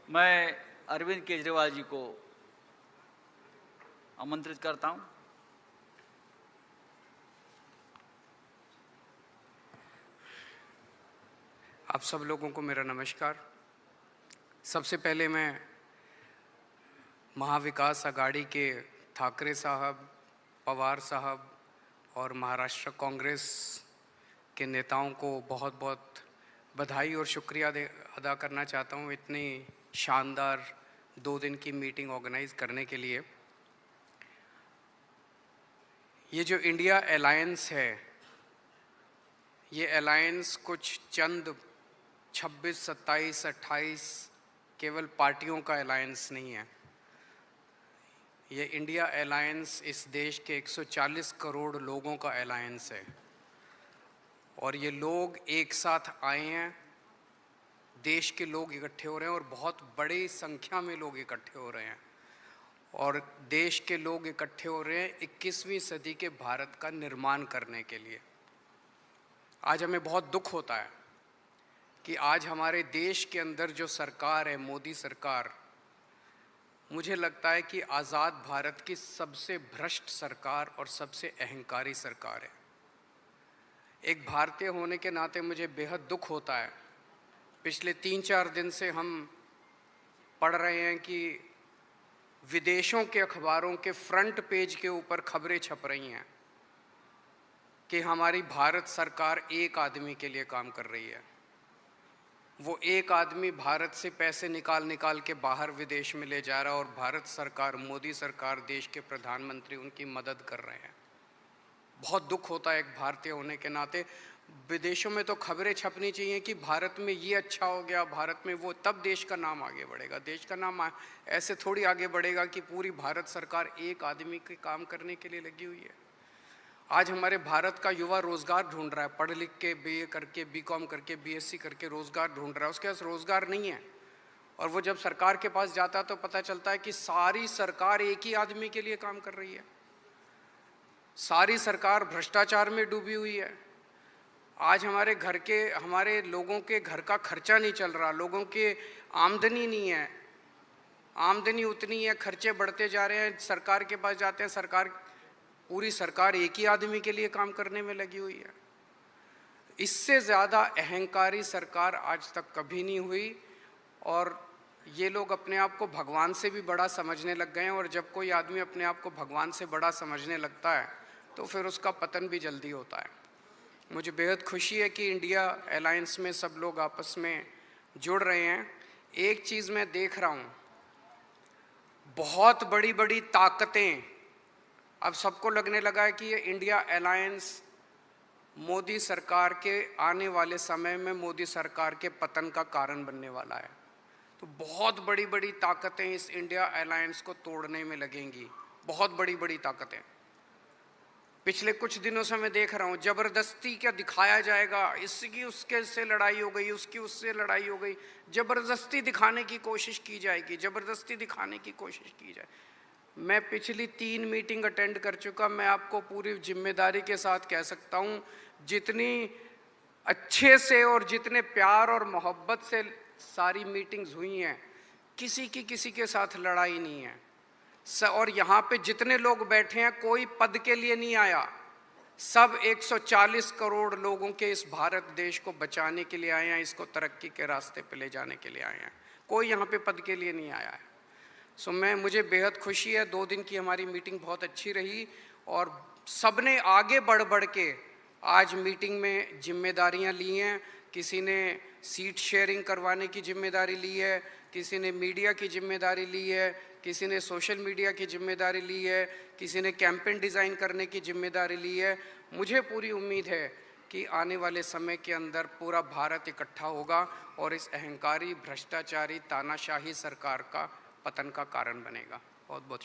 मैं अरविंद केजरीवाल जी को आमंत्रित करता हूं। आप सब लोगों को मेरा नमस्कार। सबसे पहले मैं महाविकास आघाड़ी के ठाकरे साहब, पवार साहब और महाराष्ट्र कांग्रेस के नेताओं को बहुत बहुत बधाई और शुक्रिया अदा करना चाहता हूं इतनी शानदार 2 दिन की मीटिंग ऑर्गेनाइज करने के लिए। ये जो इंडिया अलायंस है, ये अलायंस कुछ चंद 26, 27, 28 केवल पार्टियों का अलायंस नहीं है। ये इंडिया अलायंस इस देश के 140 करोड़ लोगों का अलायंस है और ये लोग एक साथ आए हैं। देश के लोग इकट्ठे हो रहे हैं और बहुत बड़ी संख्या में लोग इकट्ठे हो रहे हैं और देश के लोग इकट्ठे हो रहे हैं 21वीं सदी के भारत का निर्माण करने के लिए। आज हमें बहुत दुख होता है कि आज हमारे देश के अंदर जो सरकार है, मोदी सरकार, मुझे लगता है कि आज़ाद भारत की सबसे भ्रष्ट सरकार और सबसे अहंकारी सरकार है। एक भारतीय होने के नाते मुझे बेहद दुख होता है। पिछले 3-4 दिन से हम पढ़ रहे हैं कि विदेशों के अखबारों के फ्रंट पेज के ऊपर खबरें छप रही हैं कि हमारी भारत सरकार एक आदमी के लिए काम कर रही है। वो एक आदमी भारत से पैसे निकाल के बाहर विदेश में ले जा रहा है और भारत सरकार, मोदी सरकार, देश के प्रधानमंत्री उनकी मदद कर रहे हैं। बहुत दुख होता है एक भारतीय होने के नाते। विदेशों में तो खबरें छपनी चाहिए कि भारत में ये अच्छा हो गया, भारत में वो, तब देश का नाम आगे बढ़ेगा। देश का नाम ऐसे थोड़ी आगे बढ़ेगा कि पूरी भारत सरकार एक आदमी के काम करने के लिए लगी हुई है। आज हमारे भारत का युवा रोजगार ढूंढ रहा है, पढ़ लिख के बीए करके, बीकॉम करके, बीएससी करके रोजगार ढूंढ रहा है। उसके पास रोजगार नहीं है और वो जब सरकार के पास जाता है तो पता चलता है कि सारी सरकार एक ही आदमी के लिए काम कर रही है। सारी सरकार भ्रष्टाचार में डूबी हुई है। आज हमारे लोगों के घर का खर्चा नहीं चल रहा, लोगों के आमदनी नहीं है, आमदनी उतनी है, खर्चे बढ़ते जा रहे हैं। सरकार के पास जाते हैं, पूरी सरकार एक ही आदमी के लिए काम करने में लगी हुई है। इससे ज़्यादा अहंकारी सरकार आज तक कभी नहीं हुई और ये लोग अपने आप को भगवान से भी बड़ा समझने लग गए हैं और जब कोई आदमी अपने आप को भगवान से बड़ा समझने लगता है तो फिर उसका पतन भी जल्दी होता है। मुझे बेहद खुशी है कि इंडिया अलायंस में सब लोग आपस में जुड़ रहे हैं। एक चीज़ मैं देख रहा हूँ, बहुत बड़ी बड़ी ताकतें, अब सबको लगने लगा है कि ये इंडिया अलायंस मोदी सरकार के आने वाले समय में मोदी सरकार के पतन का कारण बनने वाला है। तो बहुत बड़ी बड़ी ताकतें इस इंडिया अलायंस को तोड़ने में लगेंगी, बहुत बड़ी बड़ी ताकतें। पिछले कुछ दिनों से मैं देख रहा हूँ जबरदस्ती क्या दिखाया जाएगा, इसकी उसके से लड़ाई हो गई, उसकी उससे लड़ाई हो गई, जबरदस्ती दिखाने की कोशिश की जाएगी, जबरदस्ती दिखाने की कोशिश की जाए। मैं पिछली 3 मीटिंग अटेंड कर चुका। मैं आपको पूरी जिम्मेदारी के साथ कह सकता हूँ, जितनी अच्छे से और जितने प्यार और मोहब्बत से सारी मीटिंग्स हुई हैं, किसी के साथ लड़ाई नहीं है। और यहाँ पे जितने लोग बैठे हैं कोई पद के लिए नहीं आया, सब 140 करोड़ लोगों के इस भारत देश को बचाने के लिए आए हैं, इसको तरक्की के रास्ते पे ले जाने के लिए आए हैं। कोई यहाँ पे पद के लिए नहीं आया है। मुझे बेहद खुशी है। 2 दिन की हमारी मीटिंग बहुत अच्छी रही और सबने आगे बढ़ के आज मीटिंग में जिम्मेदारियां ली हैं। किसी ने सीट शेयरिंग करवाने की जिम्मेदारी ली है, किसी ने मीडिया की जिम्मेदारी ली है, किसी ने सोशल मीडिया की जिम्मेदारी ली है, किसी ने कैंपेन डिज़ाइन करने की जिम्मेदारी ली है। मुझे पूरी उम्मीद है कि आने वाले समय के अंदर पूरा भारत इकट्ठा होगा और इस अहंकारी, भ्रष्टाचारी, तानाशाही सरकार का पतन का कारण बनेगा। बहुत बहुत शुक्रिया।